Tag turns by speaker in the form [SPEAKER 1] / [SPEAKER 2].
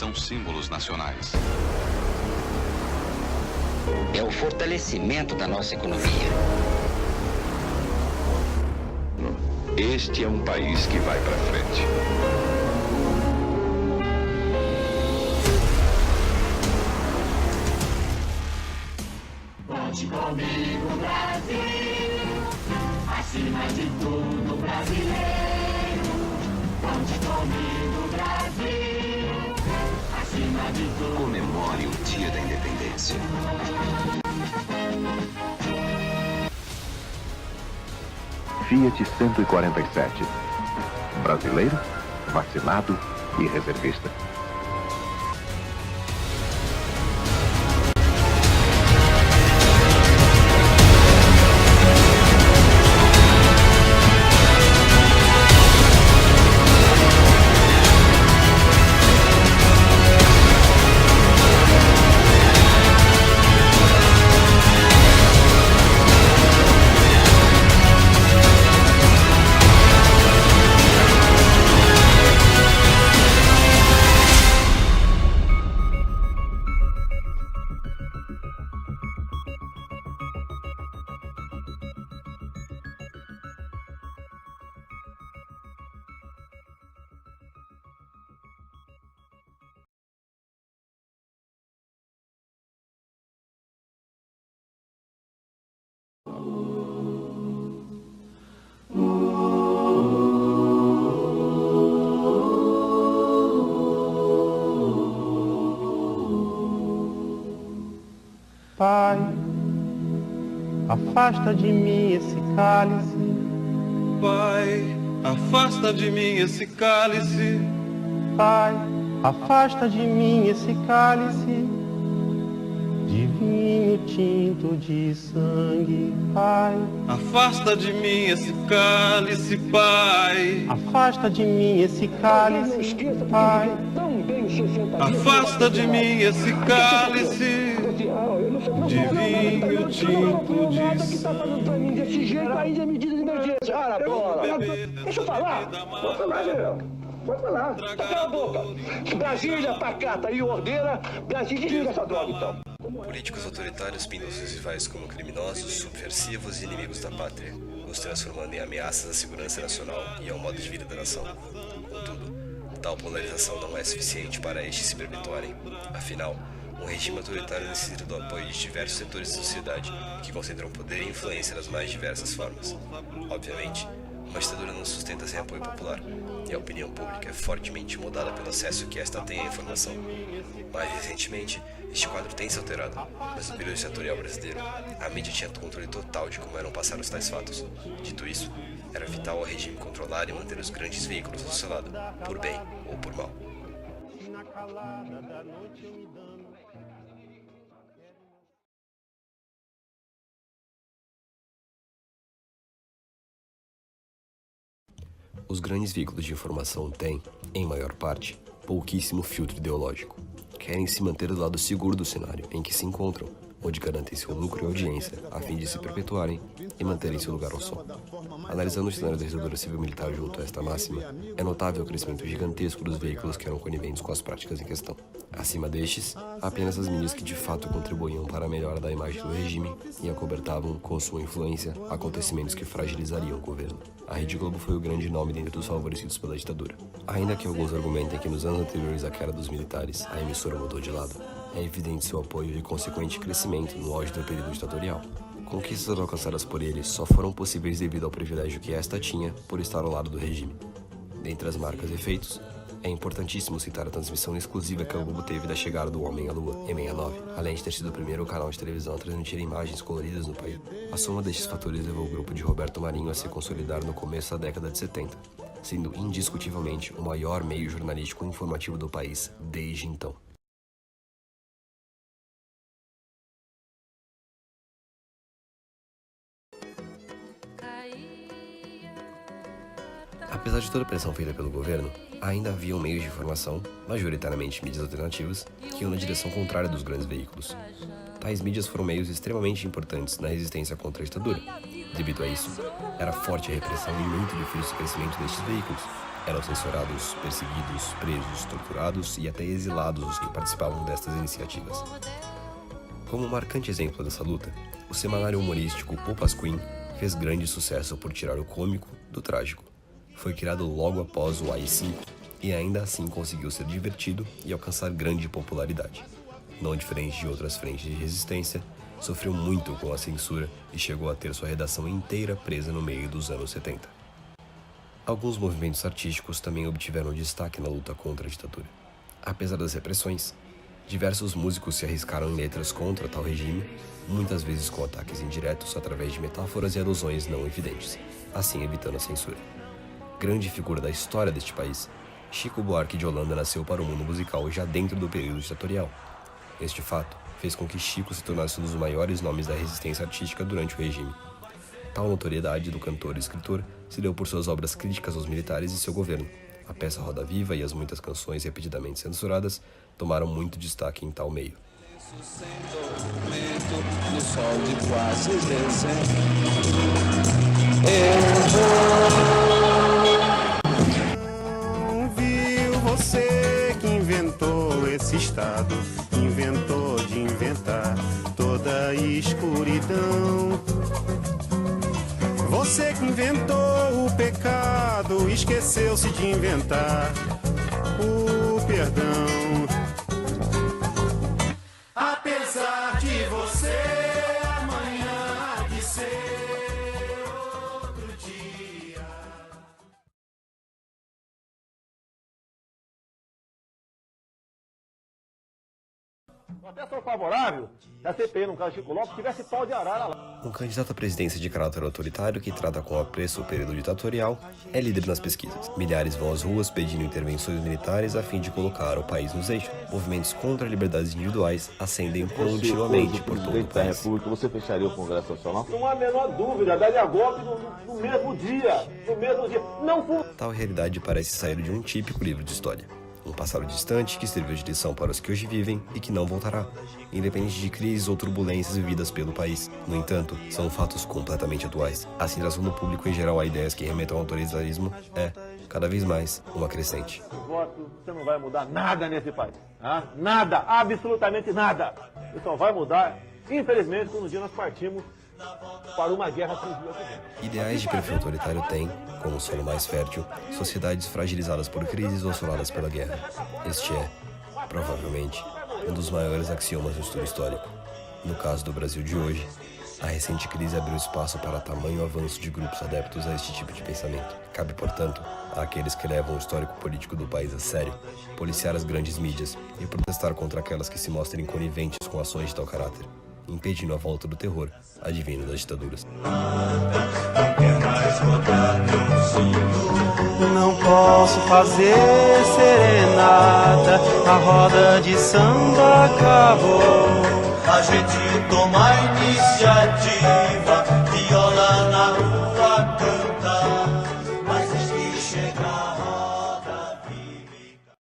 [SPEAKER 1] são símbolos nacionais.
[SPEAKER 2] É o fortalecimento da nossa economia.
[SPEAKER 3] Este é um país que vai para frente.
[SPEAKER 4] Conte comigo, Brasil, acima de tudo, brasileiro. Conte comigo, Brasil, acima de tudo.
[SPEAKER 1] Comemore o Dia da Independência.
[SPEAKER 5] Fiat 147. Brasileiro, vacinado e reservista.
[SPEAKER 6] Pai, afasta de mim esse cálice.
[SPEAKER 7] Pai, afasta de mim esse cálice.
[SPEAKER 6] Pai, afasta de mim esse cálice de vinho tinto de sangue. Pai,
[SPEAKER 7] afasta de mim esse cálice, Pai.
[SPEAKER 6] Afasta de mim esse cálice, Pai.
[SPEAKER 7] Afasta de mim esse cálice de vinho tinto de sangue.
[SPEAKER 8] Pra mim desse jeito aí é medida de emergência. Cara, bola. Deixa eu falar. Pode falar, Geraldo. Pode falar. Cala a boca. Brasília, pacata e ordeira. Brasília, desliga essa droga, então.
[SPEAKER 9] Políticos autoritários pintam seus rivais como criminosos, subversivos e inimigos da pátria, os transformando em ameaças à segurança nacional e ao modo de vida da nação. Contudo, tal polarização não é suficiente para estes se perpetuarem. Afinal, um regime autoritário necessita do apoio de diversos setores da sociedade, que concentram poder e influência nas mais diversas formas. Obviamente, uma ditadura não se sustenta sem apoio popular, e a opinião pública é fortemente moldada pelo acesso que esta tem à informação. Mais recentemente, este quadro tem se alterado, mas no período ditatorial brasileiro, a mídia tinha controle total de como eram passados tais fatos. Dito isso, era vital ao regime controlar e manter os grandes veículos do seu lado, por bem ou por mal.
[SPEAKER 6] Na calada da noite eu me dando.
[SPEAKER 9] Os grandes veículos de informação têm, em maior parte, pouquíssimo filtro ideológico. Querem se manter do lado seguro do cenário em que se encontram, onde garantem seu lucro e audiência, a fim de se perpetuarem e manterem seu lugar ao sol. Analisando o cenário da ditadura civil-militar junto a esta máxima, é notável o crescimento gigantesco dos veículos que eram coniventes com as práticas em questão. Acima destes, apenas as mídias que de fato contribuíam para a melhora da imagem do regime e acobertavam, com sua influência, acontecimentos que fragilizariam o governo. A Rede Globo foi o grande nome dentre os favorecidos pela ditadura. Ainda que alguns argumentem que nos anos anteriores à queda dos militares, a emissora mudou de lado, é evidente seu apoio e consequente crescimento no auge do período ditatorial. Conquistas alcançadas por ele só foram possíveis devido ao privilégio que esta tinha por estar ao lado do regime. Dentre as marcas e feitos, é importantíssimo citar a transmissão exclusiva que a Globo teve da chegada do Homem à Lua, em 69, além de ter sido o primeiro canal de televisão a transmitir imagens coloridas no país. A soma destes fatores levou o grupo de Roberto Marinho a se consolidar no começo da década de 70, sendo indiscutivelmente o maior meio jornalístico e informativo do país desde então. Apesar de toda a pressão feita pelo governo, ainda haviam meios de informação, majoritariamente mídias alternativas, que iam na direção contrária dos grandes veículos. Tais mídias foram meios extremamente importantes na resistência contra a ditadura. Devido a isso, era forte a repressão e muito difícil o crescimento destes veículos, Eram censurados, perseguidos, presos, torturados e até exilados os que participavam destas iniciativas. Como um marcante exemplo dessa luta, o semanário humorístico O Pasquim fez grande sucesso por tirar o cômico do trágico. Foi criado logo após o AI-5 e ainda assim conseguiu ser divertido e alcançar grande popularidade. Não diferente de outras frentes de resistência, sofreu muito com a censura e chegou a ter sua redação inteira presa no meio dos anos 70. Alguns movimentos artísticos também obtiveram destaque na luta contra a ditadura. Apesar das repressões, diversos músicos se arriscaram em letras contra tal regime, muitas vezes com ataques indiretos através de metáforas e alusões não evidentes, assim evitando a censura. Grande figura da história deste país, Chico Buarque de Holanda nasceu para o mundo musical já dentro do período ditatorial. Este fato fez com que Chico se tornasse um dos maiores nomes da resistência artística durante o regime. Tal notoriedade do cantor e escritor se deu por suas obras críticas aos militares e seu governo. A peça Roda Viva e as muitas canções repetidamente censuradas tomaram muito destaque em tal meio.
[SPEAKER 6] Viu você que inventou esse estado, inventou de inventar toda a escuridão. Você que inventou o pecado, esqueceu-se de inventar o perdão. Apesar de você, amanhã há de ser outro dia.
[SPEAKER 8] Até sou favorável se a CPI, no caso de Chico Lopes, tivesse pau de arara lá.
[SPEAKER 9] Um candidato à presidência de caráter autoritário que trata com apreço o período ditatorial é líder nas pesquisas. Milhares vão às ruas pedindo intervenções militares a fim de colocar o país nos eixos. Movimentos contra liberdades individuais ascendem continuamente por todo o país.
[SPEAKER 8] Você fecharia o Congresso Nacional? Não há a menor dúvida, daria golpe no mesmo dia. Não foi.
[SPEAKER 9] Tal realidade parece sair de um típico livro de história. Um passado distante que serviu de lição para os que hoje vivem e que não voltará, independente de crises ou turbulências vividas pelo país. No entanto, são fatos completamente atuais. A aceitação do público em geral a ideias que remetam ao autoritarismo é, cada vez mais, uma crescente.
[SPEAKER 8] Voto, você não vai mudar nada nesse país. Nada, absolutamente nada. Isso só vai mudar, infelizmente, quando um dia nós partimos para uma guerra civil aqui dentro.
[SPEAKER 9] Ideais de perfil autoritário têm, como solo mais fértil, sociedades fragilizadas por crises ou assoladas pela guerra. Este é, provavelmente, um dos maiores axiomas do estudo histórico. No caso do Brasil de hoje, a recente crise abriu espaço para tamanho avanço de grupos adeptos a este tipo de pensamento. Cabe, portanto, àqueles que levam o histórico político do país a sério, policiar as grandes mídias e protestar contra aquelas que se mostrem coniventes com ações de tal caráter, impedindo a volta do terror advindo das ditaduras.
[SPEAKER 6] Não posso fazer serenata, a roda de samba acabou.
[SPEAKER 10] A gente toma a iniciativa